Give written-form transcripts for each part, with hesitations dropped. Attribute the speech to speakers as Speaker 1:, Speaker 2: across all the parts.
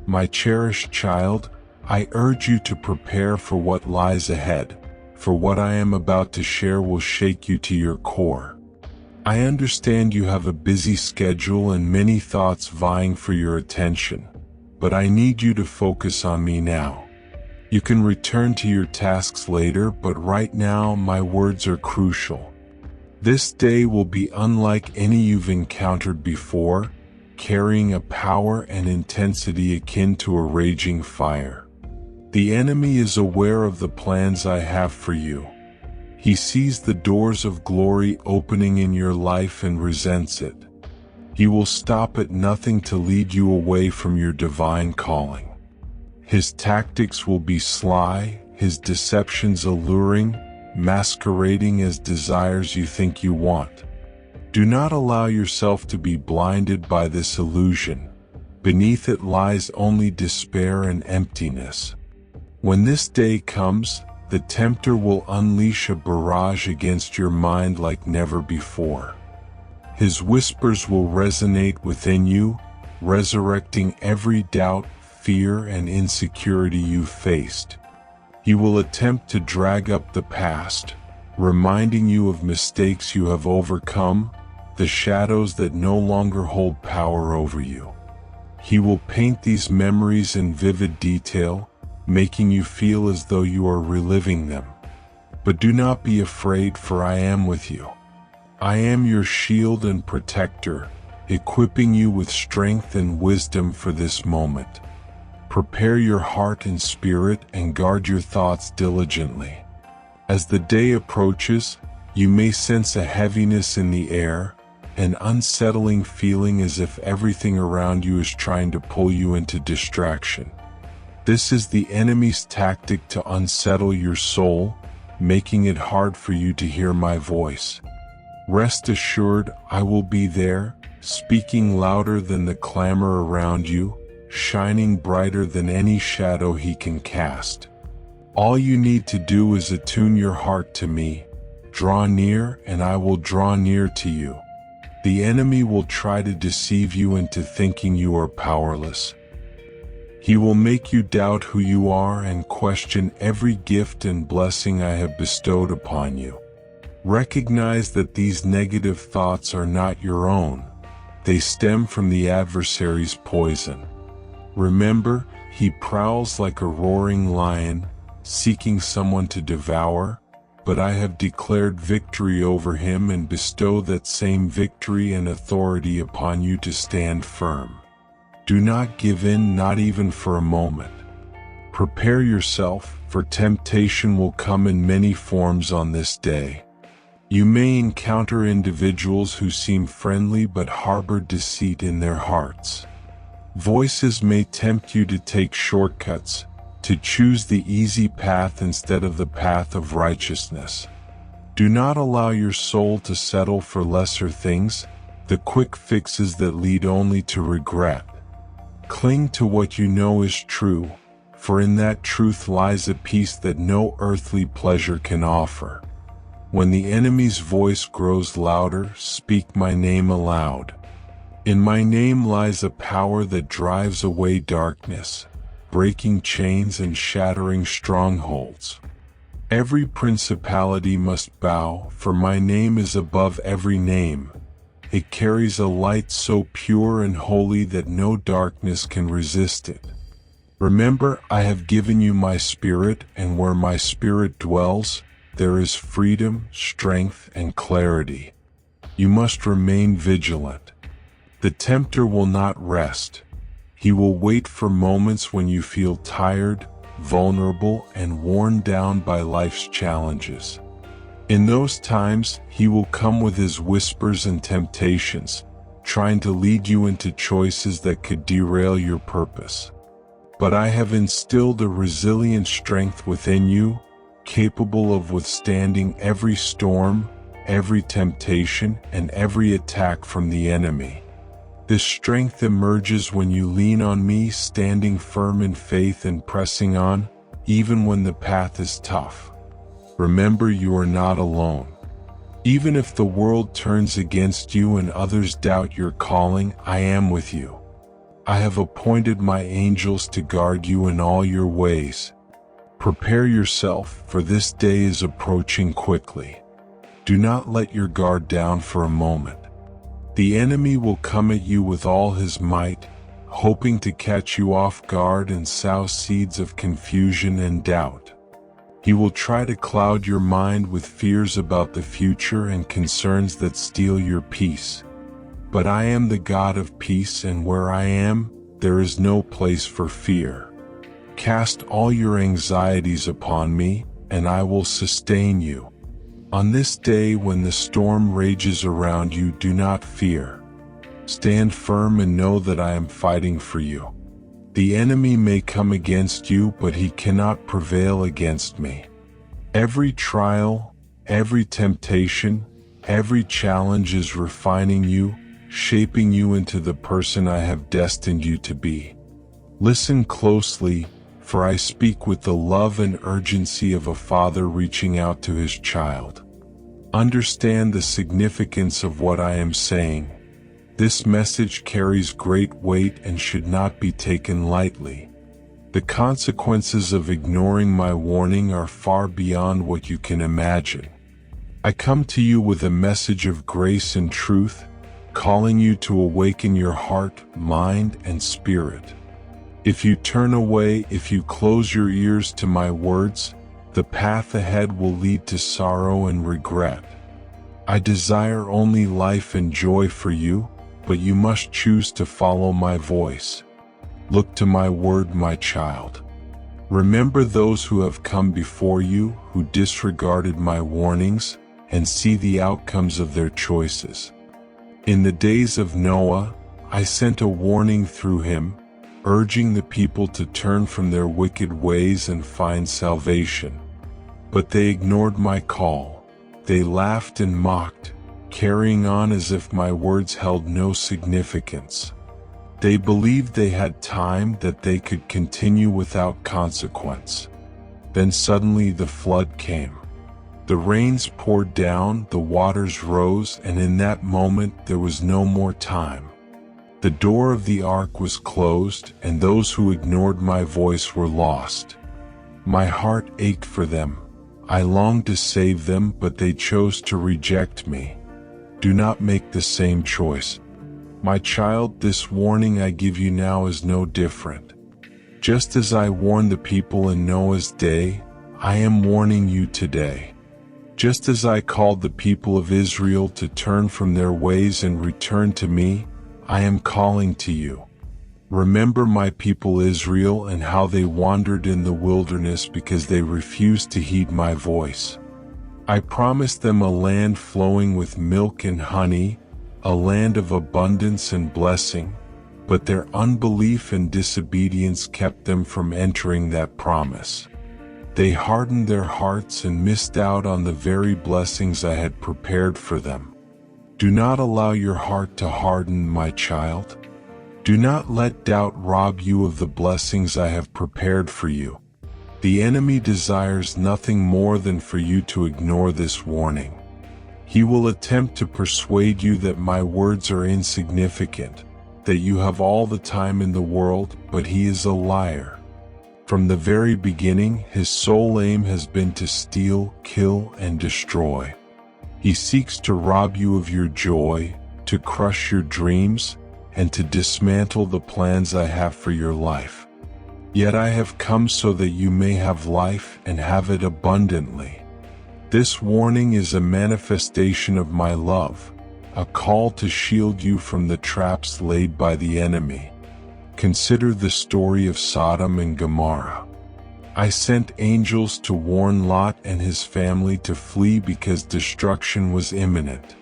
Speaker 1: My cherished child, I urge you to prepare for what lies ahead, for what I am about to share will shake you to your core. I understand you have a busy schedule and many thoughts vying for your attention, but I need you to focus on me now. You can return to your tasks later, but right now my words are crucial. This day will be unlike any you've encountered before, carrying a power and intensity akin to a raging fire. The enemy is aware of the plans I have for you. He sees the doors of glory opening in your life and resents it. He will stop at nothing to lead you away from your divine calling. His tactics will be sly, his deceptions alluring, masquerading as desires you think you want. Do not allow yourself to be blinded by this illusion. Beneath it lies only despair and emptiness. When this day comes, the tempter will unleash a barrage against your mind like never before. His whispers will resonate within you, resurrecting every doubt, fear, and insecurity you've faced. He will attempt to drag up the past, reminding you of mistakes you have overcome, the shadows that no longer hold power over you. He will paint these memories in vivid detail, making you feel as though you are reliving them. But do not be afraid, for I am with you. I am your shield and protector, equipping you with strength and wisdom for this moment. Prepare your heart and spirit and guard your thoughts diligently. As the day approaches, you may sense a heaviness in the air, an unsettling feeling as if everything around you is trying to pull you into distraction. This is the enemy's tactic to unsettle your soul, making it hard for you to hear my voice. Rest assured, I will be there, speaking louder than the clamor around you, shining brighter than any shadow he can cast. All you need to do is attune your heart to me. Draw near, and I will draw near to you. The enemy will try to deceive you into thinking you are powerless. He will make you doubt who you are and question every gift and blessing I have bestowed upon you. Recognize that these negative thoughts are not your own. They stem from the adversary's poison. Remember, he prowls like a roaring lion, seeking someone to devour, but I have declared victory over him and bestow that same victory and authority upon you to stand firm. Do not give in, not even for a moment. Prepare yourself, for temptation will come in many forms on this day. You may encounter individuals who seem friendly but harbor deceit in their hearts. Voices may tempt you to take shortcuts, to choose the easy path instead of the path of righteousness. Do not allow your soul to settle for lesser things, the quick fixes that lead only to regret. Cling to what you know is true, for in that truth lies a peace that no earthly pleasure can offer. When the enemy's voice grows louder, speak my name aloud. In my name lies a power that drives away darkness, breaking chains and shattering strongholds. Every principality must bow, for my name is above every name. It carries a light so pure and holy that no darkness can resist it. Remember, I have given you my spirit, and where my spirit dwells, there is freedom, strength, and clarity. You must remain vigilant. The tempter will not rest. He will wait for moments when you feel tired, vulnerable, and worn down by life's challenges. In those times, he will come with his whispers and temptations, trying to lead you into choices that could derail your purpose. But I have instilled a resilient strength within you, capable of withstanding every storm, every temptation, and every attack from the enemy. This strength emerges when you lean on me, standing firm in faith and pressing on, even when the path is tough. Remember, you are not alone. Even if the world turns against you and others doubt your calling, I am with you. I have appointed my angels to guard you in all your ways. Prepare yourself, for this day is approaching quickly. Do not let your guard down for a moment. The enemy will come at you with all his might, hoping to catch you off guard and sow seeds of confusion and doubt. He will try to cloud your mind with fears about the future and concerns that steal your peace. But I am the God of peace, and where I am, there is no place for fear. Cast all your anxieties upon me, and I will sustain you. On this day when the storm rages around you, do not fear. Stand firm and know that I am fighting for you. The enemy may come against you, but he cannot prevail against me. Every trial, every temptation, every challenge is refining you, shaping you into the person I have destined you to be. Listen closely, for I speak with the love and urgency of a father reaching out to his child. Understand the significance of what I am saying. This message carries great weight and should not be taken lightly. The consequences of ignoring my warning are far beyond what you can imagine. I come to you with a message of grace and truth, calling you to awaken your heart, mind, and spirit. If you turn away, if you close your ears to my words, the path ahead will lead to sorrow and regret. I desire only life and joy for you, but you must choose to follow my voice. Look to my word, my child. Remember those who have come before you, who disregarded my warnings, and see the outcomes of their choices. In the days of Noah, I sent a warning through him, urging the people to turn from their wicked ways and find salvation. But they ignored my call. They laughed and mocked, carrying on as if my words held no significance. They believed they had time, that they could continue without consequence. Then suddenly the flood came. The rains poured down, the waters rose, and in that moment there was no more time. The door of the ark was closed, and those who ignored my voice were lost. My heart ached for them. I longed to save them, but they chose to reject me. Do not make the same choice. My child, this warning I give you now is no different. Just as I warned the people in Noah's day, I am warning you today. Just as I called the people of Israel to turn from their ways and return to me, I am calling to you. Remember my people Israel and how they wandered in the wilderness because they refused to heed my voice. I promised them a land flowing with milk and honey, a land of abundance and blessing, but their unbelief and disobedience kept them from entering that promise. They hardened their hearts and missed out on the very blessings I had prepared for them. Do not allow your heart to harden, my child. Do not let doubt rob you of the blessings I have prepared for you. The enemy desires nothing more than for you to ignore this warning. He will attempt to persuade you that my words are insignificant, that you have all the time in the world, but he is a liar. From the very beginning, his sole aim has been to steal, kill, and destroy. He seeks to rob you of your joy, to crush your dreams, and to dismantle the plans I have for your life. Yet I have come so that you may have life and have it abundantly. This warning is a manifestation of my love, a call to shield you from the traps laid by the enemy. Consider the story of Sodom and Gomorrah. I sent angels to warn Lot and his family to flee because destruction was imminent.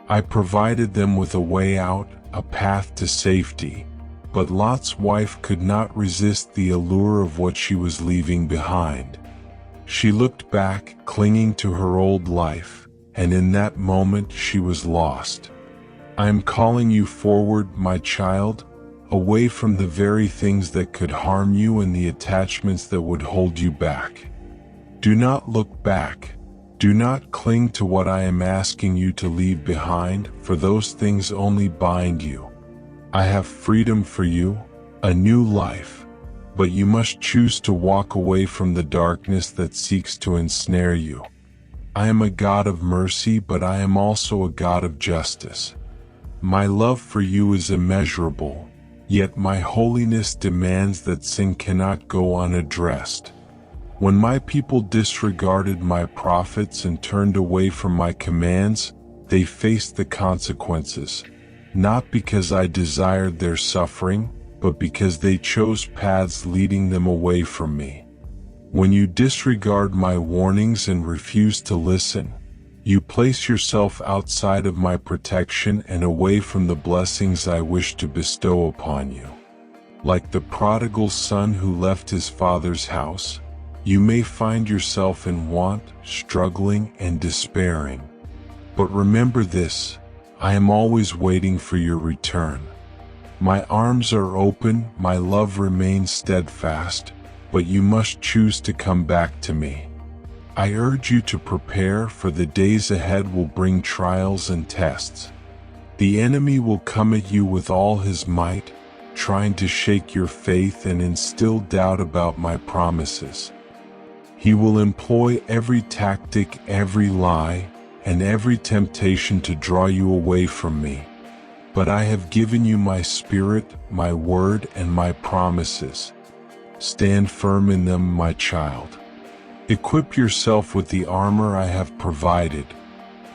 Speaker 1: I provided them with a way out, a path to safety, but Lot's wife could not resist the allure of what she was leaving behind. She looked back, clinging to her old life, and in that moment she was lost. I am calling you forward, my child, away from the very things that could harm you and the attachments that would hold you back. Do not look back. Do not cling to what I am asking you to leave behind, for those things only bind you. I have freedom for you, a new life, but you must choose to walk away from the darkness that seeks to ensnare you. I am a God of mercy, but I am also a God of justice. My love for you is immeasurable, yet my holiness demands that sin cannot go unaddressed. When my people disregarded my prophets and turned away from my commands, they faced the consequences, not because I desired their suffering, but because they chose paths leading them away from me. When you disregard my warnings and refuse to listen, you place yourself outside of my protection and away from the blessings I wish to bestow upon you. Like the prodigal son who left his father's house, you may find yourself in want, struggling, and despairing. But remember this, I am always waiting for your return. My arms are open, my love remains steadfast, but you must choose to come back to me. I urge you to prepare, for the days ahead will bring trials and tests. The enemy will come at you with all his might, trying to shake your faith and instill doubt about my promises. He will employ every tactic, every lie, and every temptation to draw you away from me. But I have given you my Spirit, my word, and my promises. Stand firm in them, my child. Equip yourself with the armor I have provided,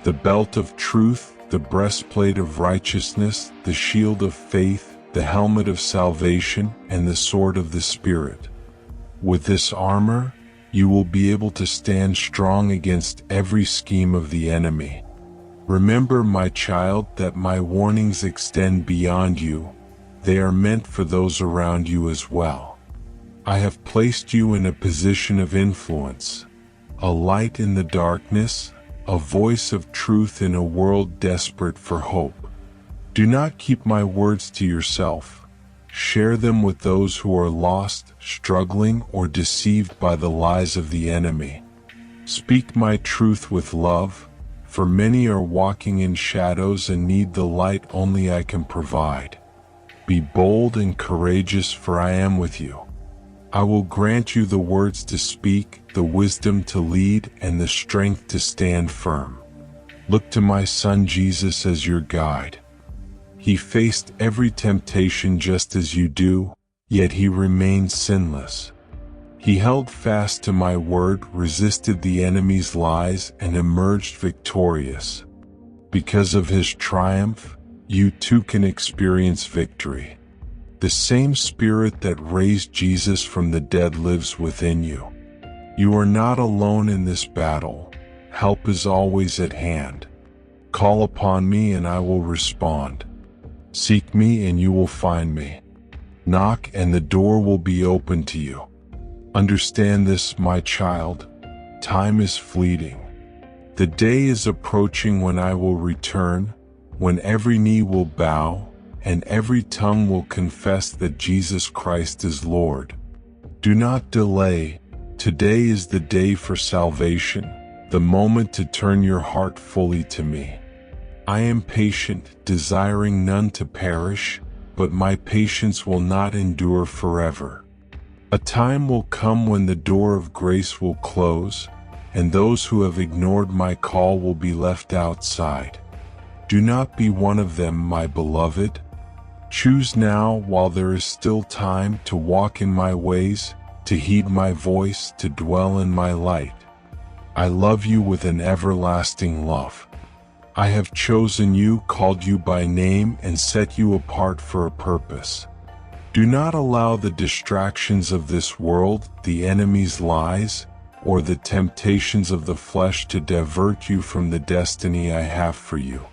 Speaker 1: the belt of truth, the breastplate of righteousness, the shield of faith, the helmet of salvation, and the sword of the Spirit. With this armor, you will be able to stand strong against every scheme of the enemy. Remember, my child, that my warnings extend beyond you. They are meant for those around you as well. I have placed you in a position of influence, a light in the darkness, a voice of truth in a world desperate for hope. Do not keep my words to yourself. Share them with those who are lost, struggling, or deceived by the lies of the enemy. Speak my truth with love, for many are walking in shadows and need the light only I can provide. Be bold and courageous, for I am with you. I will grant you the words to speak, the wisdom to lead, and the strength to stand firm. Look to my Son Jesus as your guide. He faced every temptation just as you do, yet he remained sinless. He held fast to my word, resisted the enemy's lies, and emerged victorious. Because of his triumph, you too can experience victory. The same Spirit that raised Jesus from the dead lives within you. You are not alone in this battle. Help is always at hand. Call upon me and I will respond. Seek me and you will find me. Knock and the door will be open to you. Understand this, my child. Time is fleeting. The day is approaching when I will return, when every knee will bow, and every tongue will confess that Jesus Christ is Lord. Do not delay. Today is the day for salvation, the moment to turn your heart fully to me. I am patient, desiring none to perish, but my patience will not endure forever. A time will come when the door of grace will close, and those who have ignored my call will be left outside. Do not be one of them, my beloved. Choose now, while there is still time, to walk in my ways, to heed my voice, to dwell in my light. I love you with an everlasting love. I have chosen you, called you by name, and set you apart for a purpose. Do not allow the distractions of this world, the enemy's lies, or the temptations of the flesh to divert you from the destiny I have for you.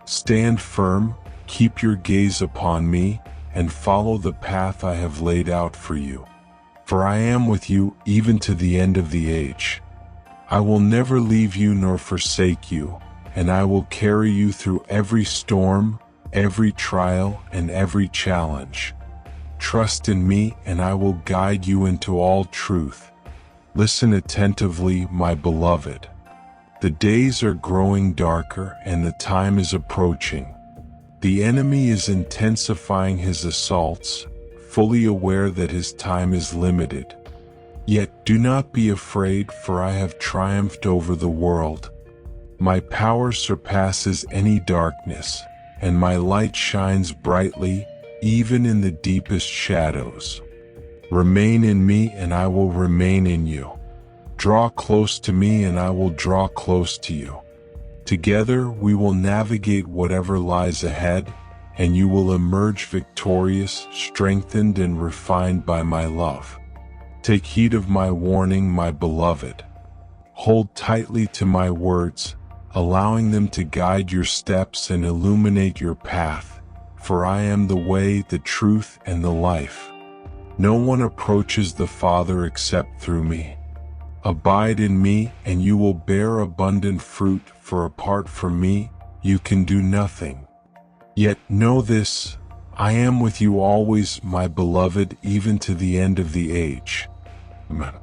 Speaker 1: Stand firm, keep your gaze upon me, and follow the path I have laid out for you. For I am with you even to the end of the age. I will never leave you nor forsake you, and I will carry you through every storm, every trial, and every challenge. Trust in me, and I will guide you into all truth. Listen attentively, my beloved. The days are growing darker, and the time is approaching. The enemy is intensifying his assaults, fully aware that his time is limited. Yet do not be afraid, for I have triumphed over the world. My power surpasses any darkness, and my light shines brightly, even in the deepest shadows. Remain in me, and I will remain in you. Draw close to me, and I will draw close to you. Together we will navigate whatever lies ahead, and you will emerge victorious, strengthened and refined by my love. Take heed of my warning, my beloved. Hold tightly to my words, allowing them to guide your steps and illuminate your path, for I am the way, the truth, and the life. No one approaches the Father except through me. Abide in me, and you will bear abundant fruit, for apart from me, you can do nothing. Yet know this, I am with you always, my beloved, even to the end of the age. Amen.